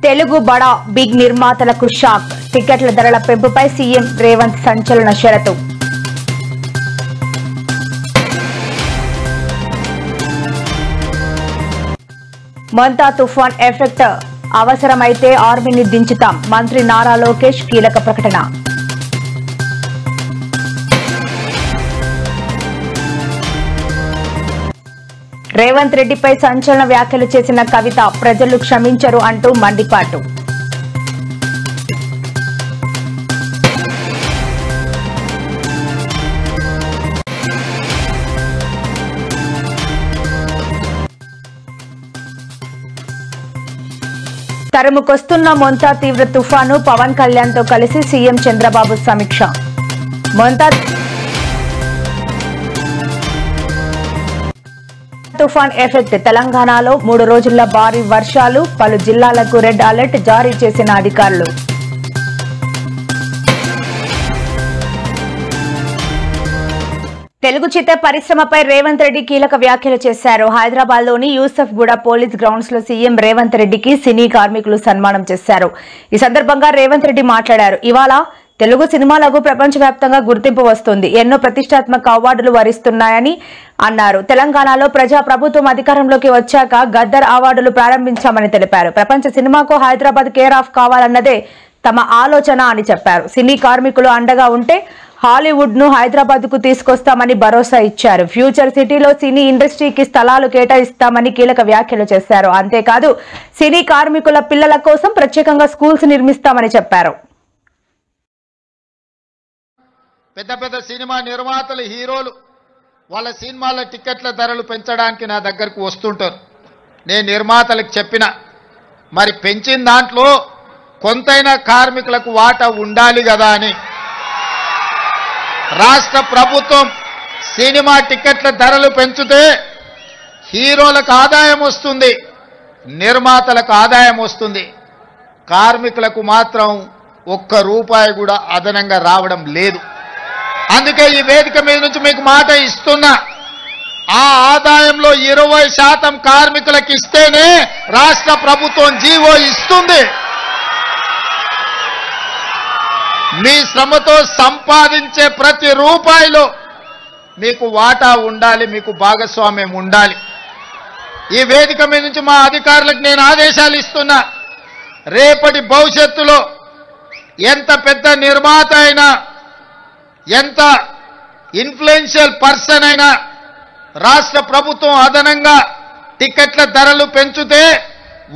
తెలుగు బడా బిగ్ నిర్మాతలకు షాక్. టికెట్ల ధరల పెంపుపై సీఎం రేవంత్ సంచలన షరతు. మొంతా తుఫాన్ ఎఫెక్ట్, అవసరమైతే ఆర్మీని దించుతాం. మంత్రి నారా లోకేష్ కీలక ప్రకటన. రేవంత్ రెడ్డిపై సంచలన వ్యాఖ్యలు చేసిన కవిత, ప్రజలు క్షమించరు అంటూ మండిపాటు. తరుముకొస్తున్న మొంతా తీవ్ర తుఫాను, పవన్ కళ్యాణ్ తో కలిసి సీఎం చంద్రబాబు సమీక్ష. మొంతా తుఫాన్ ఎఫెక్ట్, తెలంగాణలో 3 రోజుల భారీ వర్షాలు, పలు జిల్లాలకు రెడ్ అలర్ట్ జారీ చేసిన అధికారులు. తెలుగు చిత్ర పరిశ్రమపై రేవంత్ రెడ్డి కీలక వ్యాఖ్యలు చేశారు. హైదరాబాద్ లోని యూసఫ్ గూడ పోలీస్ గ్రౌండ్స్ లో సీఎం రేవంత్ రెడ్డికి సినీ కార్మికులు సన్మానం చేశారు. ఈ సందర్భంగా రేవంత్ రెడ్డి మాట్లాడారు. ఇవాళ తెలుగు సినిమాలకు ప్రపంచవ్యాప్తంగా గుర్తింపు వస్తుంది. ఎన్నో ప్రతిష్టాత్మక అవార్డులు వరిస్తున్నాయని అన్నారు. తెలంగాణలో ప్రజా ప్రభుత్వం అధికారంలోకి వచ్చాక గద్దర్ అవార్డులు ప్రారంభించామని తెలిపారు. ప్రపంచ సినిమాకు హైదరాబాద్ కేర్ ఆఫ్ కావాలన్నదే తమ ఆలోచన అని చెప్పారు. సినీ కార్మికులు అండగా ఉంటే హాలీవుడ్ ను హైదరాబాద్ కు తీసుకొస్తామని భరోసా ఇచ్చారు. ఫ్యూచర్ సిటీలో సినీ ఇండస్ట్రీకి స్థలాలు కేటాయిస్తామని కీలక వ్యాఖ్యలు చేశారు. అంతేకాదు సినీ కార్మికుల పిల్లల కోసం ప్రత్యేకంగా స్కూల్స్ నిర్మిస్తామని చెప్పారు. పెద్ద పెద్ద సినిమా నిర్మాతలు, హీరోలు వాళ్ళ సినిమాల టికెట్ల ధరలు పెంచడానికి నా దగ్గరకు వస్తుంటారు. నేను నిర్మాతలకు చెప్పిన, మరి పెంచిన దాంట్లో కొంతైనా కార్మికులకు వాటా ఉండాలి కదా అని. రాష్ట్ర ప్రభుత్వం సినిమా టికెట్ల ధరలు పెంచితే హీరోలకు ఆదాయం వస్తుంది, నిర్మాతలకు ఆదాయం వస్తుంది. కార్మికులకు మాత్రం ₹1 కూడా అదనంగా రావడం లేదు. అందుకే ఈ వేదిక మీద నుంచి మీకు మాట ఇస్తున్నా, ఆ ఆదాయంలో 20% కార్మికులకు ఇస్తేనే రాష్ట్ర ప్రభుత్వం జీవో ఇస్తుంది. మీ శ్రమతో సంపాదించే ప్రతి రూపాయిలో మీకు వాటా ఉండాలి, మీకు భాగస్వామ్యం ఉండాలి. ఈ వేదిక మీద నుంచి మా అధికారులకు నేను ఆదేశాలు ఇస్తున్నా, రేపటి భవిష్యత్తులో ఎంత పెద్ద నిర్మాత అయినా, ఎంత ఇన్ఫ్లుయెన్షియల్ పర్సన్ అయినా రాష్ట్ర ప్రభుత్వం అదనంగా టికెట్ల ధరలు పెంచితే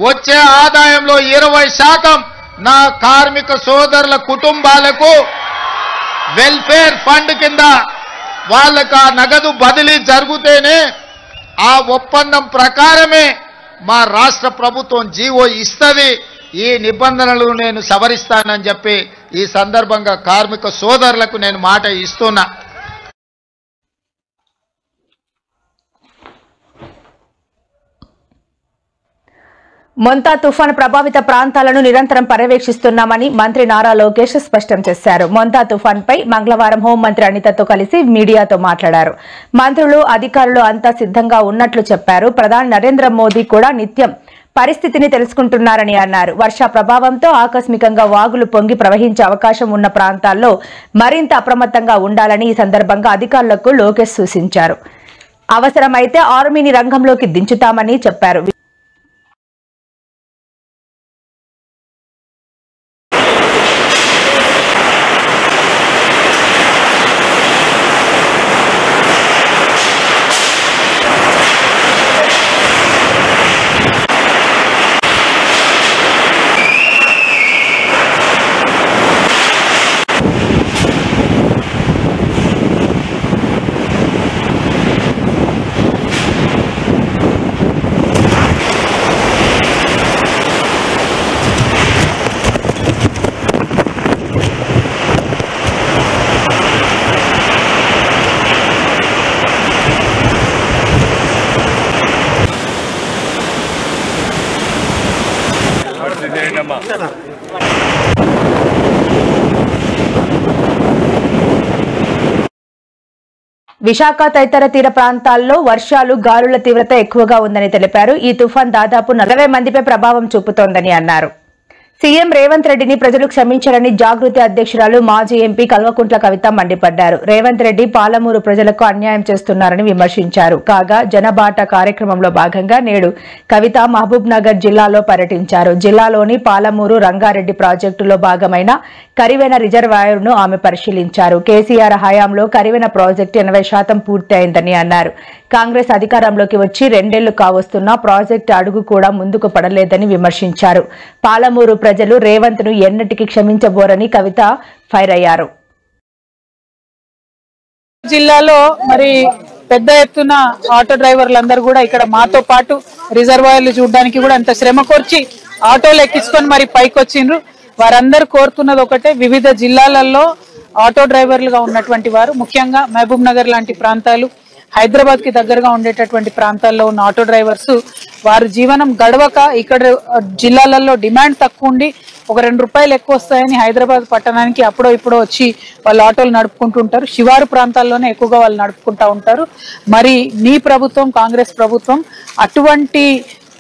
వచ్చే ఆదాయంలో 20% నా కార్మిక సోదరుల కుటుంబాలకు వెల్ఫేర్ ఫండ్ కింద వాళ్ళకు ఆ నగదు బదిలీ జరిగితేనే ఆ ఒప్పందం ప్రకారమే మా రాష్ట్ర ప్రభుత్వం జీవో ఇస్తుంది. ఈ నిబంధనలు నేను సవరిస్తానని చెప్పి ఈ సందర్భంగా కార్మిక సోదరులకు నేను మాట ఇస్తున్నా. మొంతా తుఫాను ప్రభావిత ప్రాంతాలను నిరంతరం పర్యవేక్షిస్తున్నామని మంత్రి నారా లోకేష్ స్పష్టం చేశారు. మొంతా తుఫాన్పై మంగళవారం హోంమంత్రి అనితతో కలిసి మీడియాతో మాట్లాడారు. మంత్రులు, అధికారులు అంతా సిద్ధంగా ఉన్నట్లు చెప్పారు. ప్రధాని నరేంద్ర మోదీ కూడా నిత్యం పరిస్థితిని తెలుసుకుంటున్నారని అన్నారు. వర్ష ప్రభావంతో ఆకస్మికంగా వాగులు పొంగి ప్రవహించే అవకాశం ఉన్న ప్రాంతాల్లో మరింత అప్రమత్తంగా ఉండాలని ఈ సందర్భంగా అధికారులకు లోకేష్ సూచించారు. అవసరమైతే ఆర్మీని రంగంలోకి దించుతామని చెప్పారు. విశాఖ తదితర తీర ప్రాంతాల్లో వర్షాలు గాలుల తీవ్రత ఎక్కువగా ఉందని తెలిపారు. ఈ తుఫాన్ దాదాపు 40 మందిపై ప్రభావం చూపుతోందని అన్నారు. సీఎం రేవంత్ రెడ్డిని ప్రజలు క్షమించాలని జాగృతి అధ్యక్షురాలు మాజీ ఎంపీ కల్వకుంట్ల కవిత మండిపడ్డారు. రేవంత్ రెడ్డి పాలమూరు ప్రజలకు అన్యాయం చేస్తున్నారని విమర్శించారు. కాగా జనబాట కార్యక్రమంలో భాగంగా నేడు కవిత మహబూబ్ నగర్ జిల్లాలో పర్యటించారు. జిల్లాలోని పాలమూరు రంగారెడ్డి ప్రాజెక్టులో భాగమైన కరివెన రిజర్వాయర్ను ఆమె పరిశీలించారు. కేసీఆర్ హయాంలో కరివెన ప్రాజెక్టు 80% పూర్తయిందని అన్నారు. కాంగ్రెస్ అధికారంలోకి వచ్చి 2 ఏళ్లు కావస్తున్నా ప్రాజెక్టు అడుగు కూడా ముందుకు పడలేదని విమర్శించారు. పాలమూరు ప్రజలు రేవంత్ ను ఎన్నటికీ క్షమించబోరని కవిత ఫైర్ అయ్యారు. జిల్లాలో మరి పెద్ద ఎత్తున ఆటో డ్రైవర్లందరూ కూడా ఇక్కడ మాతో పాటు రిజర్వాయర్లు చూడడానికి కూడా అంత శ్రమ కోర్చి ఆటోలు ఎక్కించుకొని మరి పైకి వచ్చిండ్రు. వారందరూ కోరుతున్నది ఒకటే, వివిధ జిల్లాలలో ఆటో డ్రైవర్లుగా ఉన్నటువంటి వారు, ముఖ్యంగా మహబూబ్ నగర్ లాంటి ప్రాంతాలు, హైదరాబాద్ కి దగ్గరగా ఉండేటటువంటి ప్రాంతాల్లో ఉన్న ఆటో డ్రైవర్స్ వారు జీవనం గడవక ఇక్కడ జిల్లాలలో డిమాండ్ తక్కువ ఉండి ఒక 2 రూపాయలు ఎక్కువ వస్తాయని హైదరాబాద్ పట్టణానికి అప్పుడో ఇప్పుడో వచ్చి వాళ్ళు ఆటోలు నడుపుకుంటుంటారు. శివారు ప్రాంతాల్లోనే ఎక్కువగా వాళ్ళు నడుపుకుంటా ఉంటారు. మరి మీ ప్రభుత్వం, కాంగ్రెస్ ప్రభుత్వం అటువంటి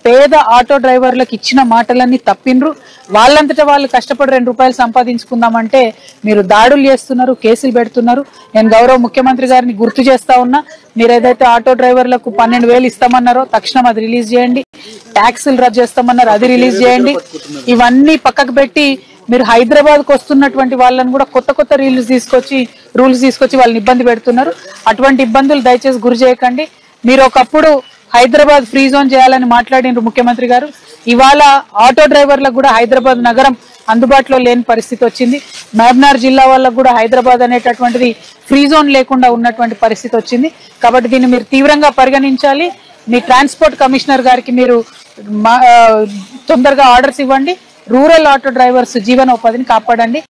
పేద ఆటో డ్రైవర్లకు ఇచ్చిన మాటలన్నీ తప్పిండ్రు. వాళ్ళంతటా వాళ్ళు కష్టపడి 2 రూపాయలు సంపాదించుకుందామంటే మీరు దాడులు చేస్తున్నారు, కేసులు పెడుతున్నారు. నేను గౌరవ ముఖ్యమంత్రి గారిని గుర్తు చేస్తా ఉన్నా, మీరు ఏదైతే ఆటో డ్రైవర్లకు 12,000 ఇస్తామన్నారో తక్షణం అది రిలీజ్ చేయండి. ట్యాక్సులు రద్దు చేస్తామన్నారు, అది రిలీజ్ చేయండి. ఇవన్నీ పక్కకు పెట్టి మీరు హైదరాబాద్ కు వస్తున్నటువంటి వాళ్ళని కూడా కొత్త కొత్త రూల్స్ తీసుకొచ్చి వాళ్ళని ఇబ్బంది పెడుతున్నారు. అటువంటి ఇబ్బందులు దయచేసి గురి చేయకండి. మీరు ఒకప్పుడు హైదరాబాద్ ఫ్రీ జోన్ చేయాలని మాట్లాడినారు ముఖ్యమంత్రి గారు. ఇవాళ ఆటో డ్రైవర్లకు కూడా హైదరాబాద్ నగరం అందుబాటులో లేని పరిస్థితి వచ్చింది. మహబూబ్నగర్ జిల్లా వాళ్ళకు కూడా హైదరాబాద్ అనేటటువంటిది ఫ్రీ జోన్ లేకుండా ఉన్నటువంటి పరిస్థితి వచ్చింది. కాబట్టి దీన్ని మీరు తీవ్రంగా పరిగణించాలి. మీ ట్రాన్స్పోర్ట్ కమిషనర్ గారికి మీరు తొందరగా ఆర్డర్స్ ఇవ్వండి. రూరల్ ఆటో డ్రైవర్స్ జీవనోపాధిని కాపాడండి.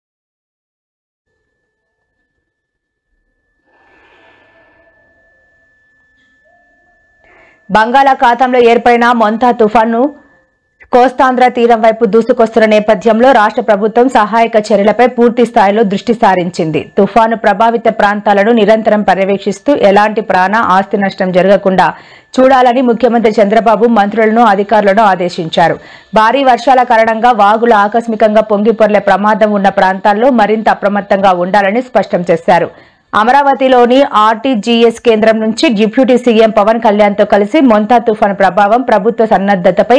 బంగాళాఖాతంలో ఏర్పడిన మొంతా తుఫాను కోస్తాంధ్ర తీరం వైపు దూసుకొస్తున్న నేపథ్యంలో రాష్ట్ర ప్రభుత్వం సహాయక చర్యలపై పూర్తి స్థాయిలో దృష్టి సారించింది. తుఫాను ప్రభావిత ప్రాంతాలను నిరంతరం పర్యవేక్షిస్తూ ఎలాంటి ప్రాణ ఆస్తి నష్టం జరగకుండా చూడాలని ముఖ్యమంత్రి చంద్రబాబు మంత్రులను, అధికారులను ఆదేశించారు. భారీ వర్షాల కారణంగా వాగులు ఆకస్మికంగా పొంగిపొర్లే ప్రమాదం ఉన్న ప్రాంతాల్లో మరింత అప్రమత్తంగా ఉండాలని స్పష్టం చేశారు. అమరావతిలోని ఆర్టీజీఎస్ కేంద్రం నుంచి డిప్యూటీ సీఎం పవన్ కళ్యాణ్ తో కలిసి మొంతా తుఫాను ప్రభావం, ప్రభుత్వ సన్నద్ధతపై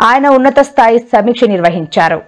ఆయన ఉన్నత స్థాయి సమీక్ష నిర్వహించారు.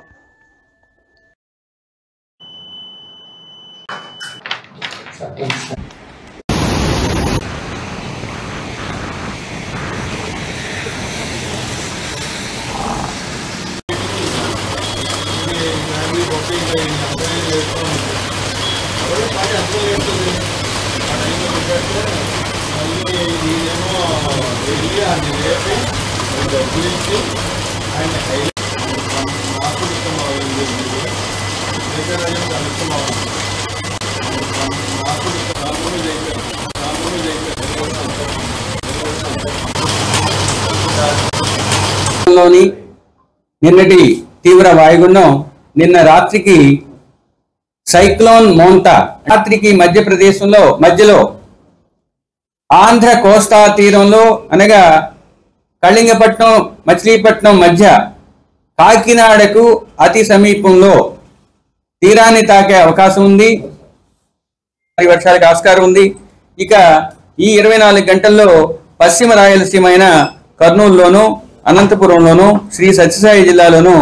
నిన్నటి తీవ్ర వాయుగుండం నిన్న రాత్రికి సైక్లోన్ మోంతా రాత్రికి మధ్యలో ఆంధ్ర కోస్తా తీరంలో అనగా కళింగపట్నం, మచిలీపట్నం మధ్య కాకినాడకు అతి సమీపంలో తీరాన్ని తాకే అవకాశం ఉంది. వర్షాలకు ఆస్కారం ఉంది. ఇక ఈ 24 గంటల్లో పశ్చిమ రాయలసీమ అయిన కర్నూలులోను, అనంతపురంలోను, శ్రీ సత్యసాయి జిల్లాలోను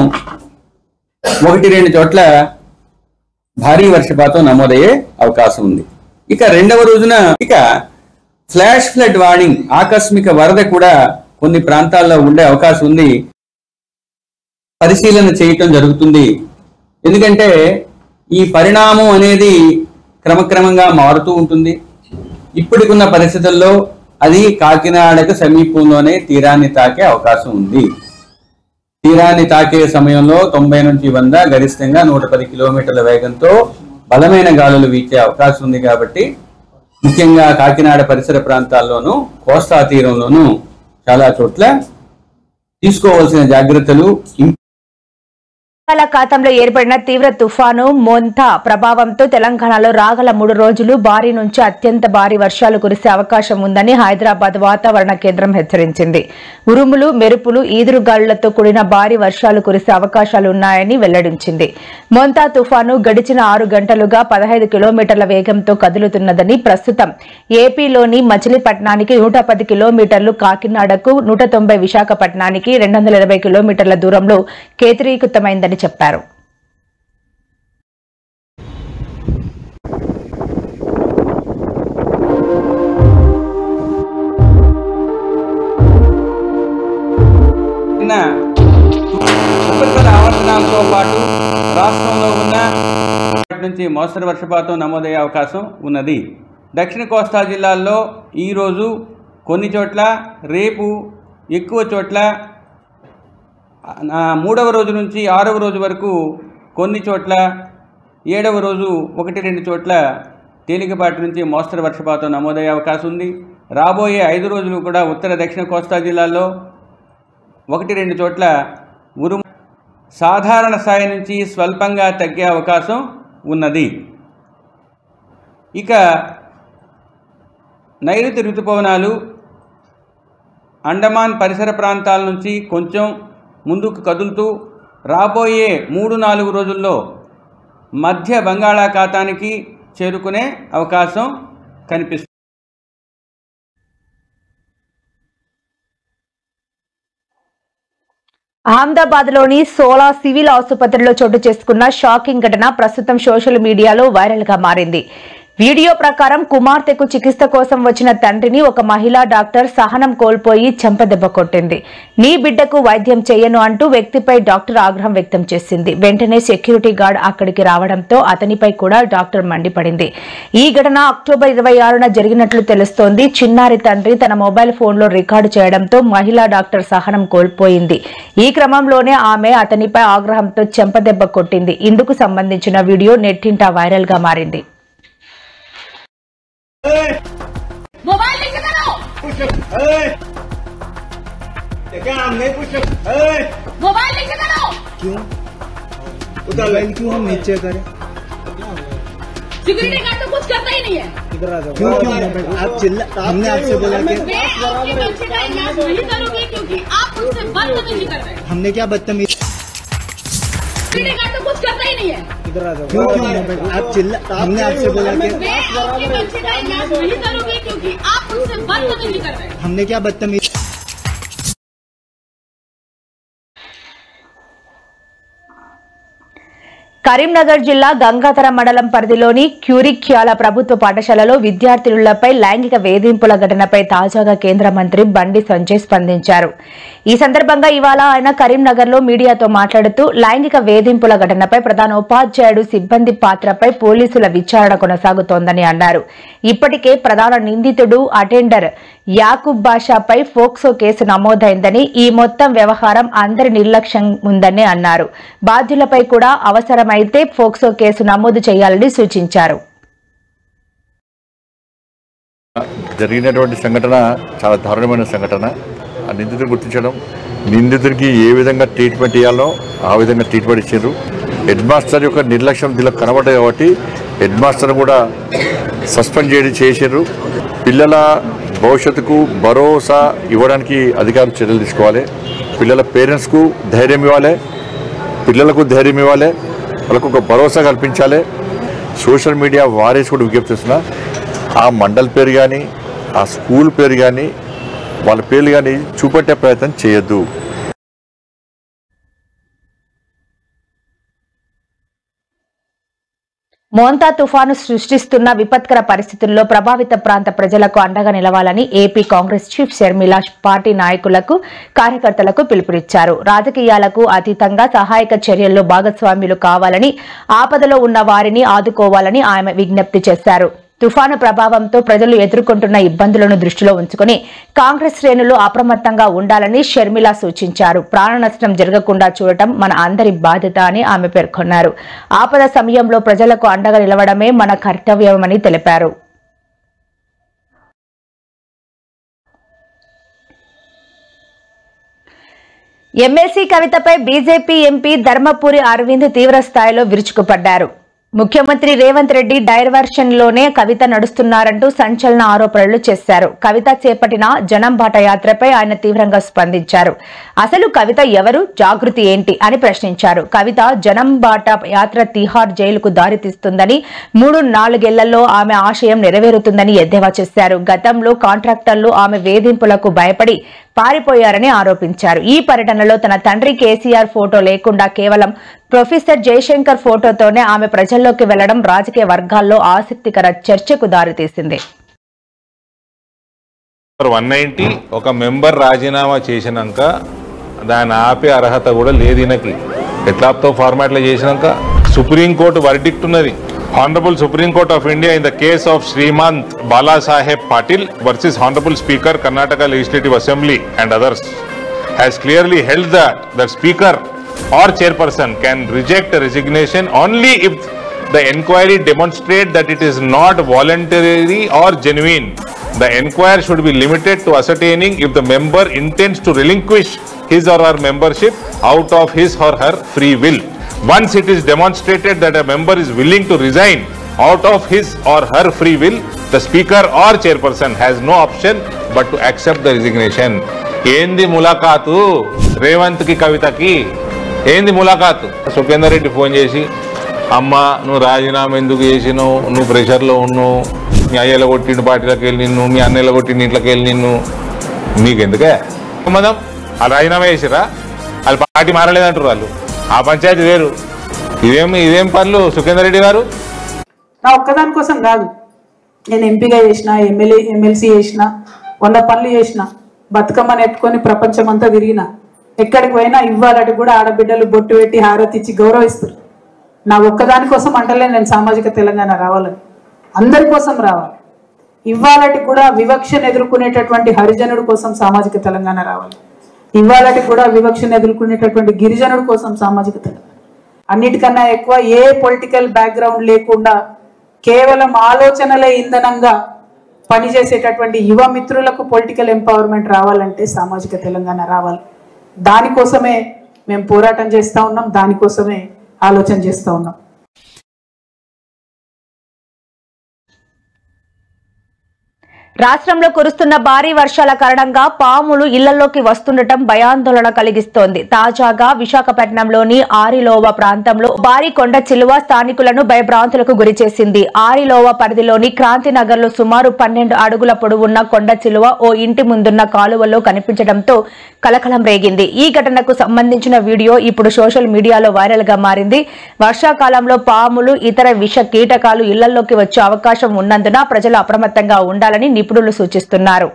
1-2 చోట్ల భారీ వర్షపాతం నమోదయ్యే అవకాశం ఉంది. ఇక రెండవ రోజున ఫ్లాష్ ఫ్లడ్ వార్నింగ్, ఆకస్మిక వరద కూడా కొన్ని ప్రాంతాల్లో ఉండే అవకాశం ఉంది. పరిశీలన చేయటం జరుగుతుంది. ఎందుకంటే ఈ పరిణామం అనేది క్రమక్రమంగా మారుతూ ఉంటుంది. ఇప్పటికున్న పరిస్థితుల్లో అది కాకినాడకు సమీపంలోనే తీరాన్ని తాకే అవకాశం ఉంది. తీరాన్ని తాకే సమయంలో 90 నుంచి 100, గరిష్టంగా 110 కిలోమీటర్ల వేగంతో బలమైన గాలులు వీచే అవకాశం ఉంది. కాబట్టి ముఖ్యంగా కాకినాడ పరిసర ప్రాంతాల్లోనూ, కోస్తా తీరంలోనూ చాలా చోట్ల తీసుకోవాల్సిన జాగ్రత్తలు బంగాళాఖాతంలో ఏర్పడిన తీవ్ర తుఫాను మోంతా ప్రభావంతో తెలంగాణలో రాగల 3 రోజులు భారీ నుంచి అత్యంత భారీ వర్షాలు కురిసే అవకాశం ఉందని హైదరాబాద్ వాతావరణ కేంద్రం హెచ్చరించింది. ఉరుములు, మెరుపులు, ఈదురుగాలులతో కూడిన భారీ వర్షాలు కురిసే అవకాశాలున్నాయని వెల్లడించింది. మోంతా తుఫాను గడిచిన 6 గంటలుగా 15 కిలోమీటర్ల వేగంతో కదులుతున్నదని, ప్రస్తుతం ఏపీలోని మచిలీపట్నానికి 110 కిలోమీటర్లు, కాకినాడకు 190, విశాఖపట్నానికి 220 కిలోమీటర్ల దూరంలో కేంద్రీకృతమైందని చెప్పారు. ఉపరితల ఆవర్తనాలతో పాటు రాష్ట్రంలో ఉన్న నుంచి మోస్తరు వర్షపాతం నమోదయ్యే అవకాశం ఉన్నది. దక్షిణ కోస్తా జిల్లాల్లో ఈరోజు కొన్ని చోట్ల, రేపు ఎక్కువ చోట్ల, 3వ రోజు నుంచి 6వ రోజు వరకు కొన్ని చోట్ల, 7వ రోజు 1-2 చోట్ల తేలికపాటి నుంచి మోస్తరు వర్షపాతం నమోదయ్యే అవకాశం ఉంది. రాబోయే 5 రోజులు కూడా ఉత్తర దక్షిణ కోస్తా జిల్లాల్లో 1-2 చోట్ల ఉరుము సాధారణ స్థాయి నుంచి స్వల్పంగా తగ్గే అవకాశం ఉన్నది. ఇక నైరుతి ఋతుపవనాలు అండమాన్ పరిసర ప్రాంతాల నుంచి కొంచెం ముందుకు కదులుతూ రాబోయే 3-4 రోజుల్లో మధ్య బంగాళాఖాతానికి చేరుకునే అవకాశం కనిపిస్తుంది. అహ్మదాబాద్లోని సోలా సివిల్ ఆసుపత్రిలో చోటు చేసుకున్న షాకింగ్ ఘటన ప్రస్తుతం సోషల్ మీడియాలో వైరల్ గా మారింది. వీడియో ప్రకారం కుమార్తెకు చికిత్స కోసం వచ్చిన తండ్రిని ఒక మహిళా డాక్టర్ సహనం కోల్పోయి చెంపదెబ్బ కొట్టింది. నీ బిడ్డకు వైద్యం చేయను అంటూ వ్యక్తిపై డాక్టర్ ఆగ్రహం వ్యక్తం చేసింది. వెంటనే సెక్యూరిటీ గార్డ్ అక్కడికి రావడంతో అతనిపై కూడా డాక్టర్ మండిపడింది. ఈ ఘటన అక్టోబర్ 26న జరిగినట్లు తెలుస్తోంది. చిన్నారి తండ్రి తన మొబైల్ ఫోన్లో రికార్డు చేయడంతో మహిళా డాక్టర్ సహనం కోల్పోయింది. ఈ క్రమంలోనే ఆమె అతనిపై ఆగ్రహంతో చెంపదెబ్బ కొట్టింది. ఇందుకు సంబంధించిన వీడియో నెట్టింట వైరల్ గా మారింది. मोबाइल लेके करो क्या हम नहीं पूछ सकते मोबाइल लेके करो क्यों उधर लाइन क्यों हम नीचे करें सिक्योरिटी गार्ड तो कुछ करता ही नहीं है इधर आ जाओ क्यों आप चिल्ला हमने आपसे बोला कि मैं आपके बच्चे का इलाज नहीं करूंगी क्योंकि आप मुझसे बदतमीजी कर रहे हैं हमने क्या बदतमीज सिक्योरिटी गार्ड तो कुछ करता ही नहीं है इधर आ जाओ क्यों आप चिल्ला हमने आपसे बोला कि मैं आपके बच्चे का इलाज नहीं करूंगी क्योंकि आप मुझसे बदतमीजी कर रहे हैं हमने क्या बदतमीज కరీంనగర్ జిల్లా గంగాధర మండలం పరిధిలోని క్యూరిక్యాల ప్రభుత్వ పాఠశాలలో విద్యార్థులపై లైంగిక వేధింపుల ఘటనపై తాజాగా కేంద్ర మంత్రి బండి సంజయ్ స్పందించారు. ఈ సందర్భంగా ఇవాళ ఆయన కరీంనగర్లో మీడియాతో మాట్లాడుతూ లైంగిక వేధింపుల ఘటనపై ప్రధాన ఉపాధ్యాయుడు సిబ్బంది పాత్రపై పోలీసుల విచారణ కొనసాగుతోందని అన్నారు. ఇప్పటికే ప్రధాన నిందితుడు అటెండర్ యాకూబ్ బాషాపై ఫోక్సో కేసు నమోదైందని, ఈ మొత్తం వ్యవహారం అందరి నిర్లక్ష్యం ఉందని అన్నారు. బాధ్యులపై కూడా అవసరమైతే ఫోక్సో కేసు నమోదు చేయాలని సూచించారు. జరిగినటువంటి సంఘటన చాలా దారుణమైన సంఘటన. ఆ నిందితుడిని గుర్తించడం, నిందితుడికి ఏ విధంగా ట్రీట్మెంట్ ఇవ్వాలో ఆ విధంగా ట్రీట్మెంట్ ఇచ్చారు. హెడ్ మాస్టర్ యొక్క నిర్లక్ష్యం దీనిలో కనబడ్డాయి కాబట్టి హెడ్ మాస్టర్ కూడా సస్పెండ్ చేశారు. పిల్లల భవిష్యత్తుకు భరోసా ఇవ్వడానికి అధికారులు చర్యలు తీసుకోవాలి. పిల్లల పేరెంట్స్కు ధైర్యం ఇవ్వాలి, పిల్లలకు ధైర్యం ఇవ్వాలి, వాళ్ళకు ఒక భరోసా కల్పించాలి. సోషల్ మీడియా వారేసి కూడా విజ్ఞప్తిస్తున్నా, ఆ మండల్ పేరు కానీ ఆ స్కూల్ పేరు కానీ వాళ్ళ పేర్లు కానీ చూపెట్టే ప్రయత్నం చేయొద్దు. మోంతా తుఫాను సృష్టిస్తున్న విపత్కర పరిస్థితుల్లో ప్రభావిత ప్రాంత ప్రజలకు అండగా నిలవాలని AP Congress chief Sharmila party నాయకులకు, కార్యకర్తలకు పిలుపునిచ్చారు. రాజకీయాలకు అతీతంగా సహాయక చర్యల్లో భాగస్వామ్యులు కావాలని, ఆపదలో ఉన్న వారిని ఆదుకోవాలని ఆమె విజ్ఞప్తి చేశారు. తుఫాను ప్రభావంతో ప్రజలు ఎదుర్కొంటున్న ఇబ్బందులను దృష్టిలో ఉంచుకుని కాంగ్రెస్ శ్రేణులు అప్రమత్తంగా ఉండాలని షర్మిల సూచించారు. ప్రాణ నష్టం జరగకుండా చూడటం మన అందరి బాధ్యత అని ఆమె పేర్కొన్నారు. ఆపద సమయంలో ప్రజలకు అండగా నిలవడమే మన కర్తవ్యమని తెలిపారు. ఎమ్మెల్సీ కవితపై బీజేపీ ఎంపీ ధర్మపురి అరవింద్ తీవ్ర స్థాయిలో విరుచుకుపడ్డారు. ముఖ్యమంత్రి రేవంత్ రెడ్డి డైవర్షన్ లోనే కవిత నడుస్తున్నారంటూ సంచలన ఆరోపణలు చేశారు. కవిత చేపట్టిన జనం బాట యాత్రపై ఆయన తీవ్రంగా స్పందించారు. అసలు కవిత ఎవరు, జాగృతి ఏంటి అని ప్రశ్నించారు. కవిత జనం బాట యాత్ర తిహార్ జైలుకు దారితీస్తుందని, 3-4 ఏళ్లలో ఆమె ఆశయం నెరవేరుతుందని ఎద్దేవా చేశారు. గతంలో కాంట్రాక్టర్లు ఆమె వేధింపులకు భయపడి పారిపోయారని ఆరోపించారు. ఈ పర్యటనలో తన తండ్రి కేసీఆర్ ఫోటో లేకుండా కేవలం ప్రొఫెసర్ జయశంకర్ ఫోటోతోనే ఆమె ప్రజల్లోకి వెళ్లడం రాజకీయ వర్గాల్లో ఆసక్తికర చర్చకు దారితీసింది. 190 ఒక మెంబర్ రాజీనామా చేసినాక దాన్ని ఆపే అర్హత కూడా లేదు ఈయనకి. ఎట్లాప్తో ఫార్మాట్లో చేసినాక సుప్రీంకోర్టు వర్డిక్ట్ ఉన్నది. Honorable Supreme Court of India in the case of Srimant Balasaheb Patil versus Honorable Speaker Karnataka Legislative Assembly and others has clearly held that the Speaker or Chairperson can reject a resignation only if the inquiry demonstrates that it is not voluntary or genuine. The inquiry should be limited to ascertaining if the member intends to relinquish his or her membership out of his or her free will. Once it is demonstrated that a member is willing to resign out of his or her free will, the speaker or chairperson has no option but to accept the resignation. ఏంది ములాఖాతు రేవంత్ కి కవితకి? ఏంది ములాఖాతు? Sukhender Reddy phone చేసి, అమ్మ నువ్వు రాజీనామా ఎందుకు చేసినావు, నువ్వు ప్రెషర్లో ఉన్నావు, మీ అయ్యలో కొట్టిండు పార్టీలోకి వెళ్ళి నిన్ను, మీ అన్నయ్యలో కొట్టిండు ఇంట్లోకి వెళ్ళి నిన్ను, నీకెందుకే సంబంధం? వాళ్ళు రాజీనామా చేసిరా, వాళ్ళు పార్టీ మారలేదంటారు వాళ్ళు. ఆ పంచాయతీ వేరు. ఇదేం పనులు సుఖేందర్ రెడ్డి గారు? నా ఒక్కదాని కోసం కాదు, నేను ఎంపీగా చేసిన, ఎమ్మెల్సీ చేసిన, 100 పనులు చేసిన, బతుకమ్మని ఎత్తుకొని ప్రపంచం అంతా తిరిగిన, ఎక్కడికి పోయినా ఇవ్వాలటి కూడా ఆడబిడ్డలు బొట్టు పెట్టి హారతి ఇచ్చి గౌరవిస్తారు. నా ఒక్కదాని కోసం అంటలే నేను సామాజిక తెలంగాణ రావాలని, అందరి కోసం రావాలి. ఇవ్వాలటి కూడా వివక్షను ఎదుర్కొనేటటువంటి హరిజనుడి కోసం సామాజిక తెలంగాణ రావాలి. ఇవాళకి కూడా వివక్షను ఎదుర్కొనేటటువంటి గిరిజనుడి కోసం సామాజిక తెలంగాణ. అన్నిటికన్నా ఎక్కువ ఏ పొలిటికల్ బ్యాక్గ్రౌండ్ లేకుండా కేవలం ఆలోచనలే ఇంధనంగా పనిచేసేటటువంటి యువ మిత్రులకు పొలిటికల్ ఎంపవర్మెంట్ రావాలంటే సామాజిక తెలంగాణ రావాలి. దానికోసమే మేము పోరాటం చేస్తూ ఉన్నాం, దానికోసమే ఆలోచన చేస్తూ ఉన్నాం. రాష్ట్రంలో కురుస్తున్న భారీ వర్షాల కారణంగా పాములు ఇళ్లలోకి వస్తుండటం భయాందోళన కలిగిస్తోంది. తాజాగా విశాఖపట్నంలోని ఆరిలోవ ప్రాంతంలో భారీ కొండ చిలువ స్థానికులను భయభ్రాంతులకు గురిచేసింది. ఆరిలోవ పరిధిలోని క్రాంతినగర్ లో సుమారు 12 అడుగుల పొడవున్న కొండ చిలువ ఓ ఇంటి ముందున్న కాలువలో కనిపించడంతో కలకలం రేగింది. ఈ ఘటనకు సంబంధించిన వీడియో ఇప్పుడు సోషల్ మీడియాలో వైరల్ గా మారింది. వర్షాకాలంలో పాములు, ఇతర విష కీటకాలు ఇళ్లలోకి వచ్చే అవకాశం ఉన్నందున ప్రజలు అప్రమత్తంగా ఉండాలని నిపుణులు సూచిస్తున్నారు.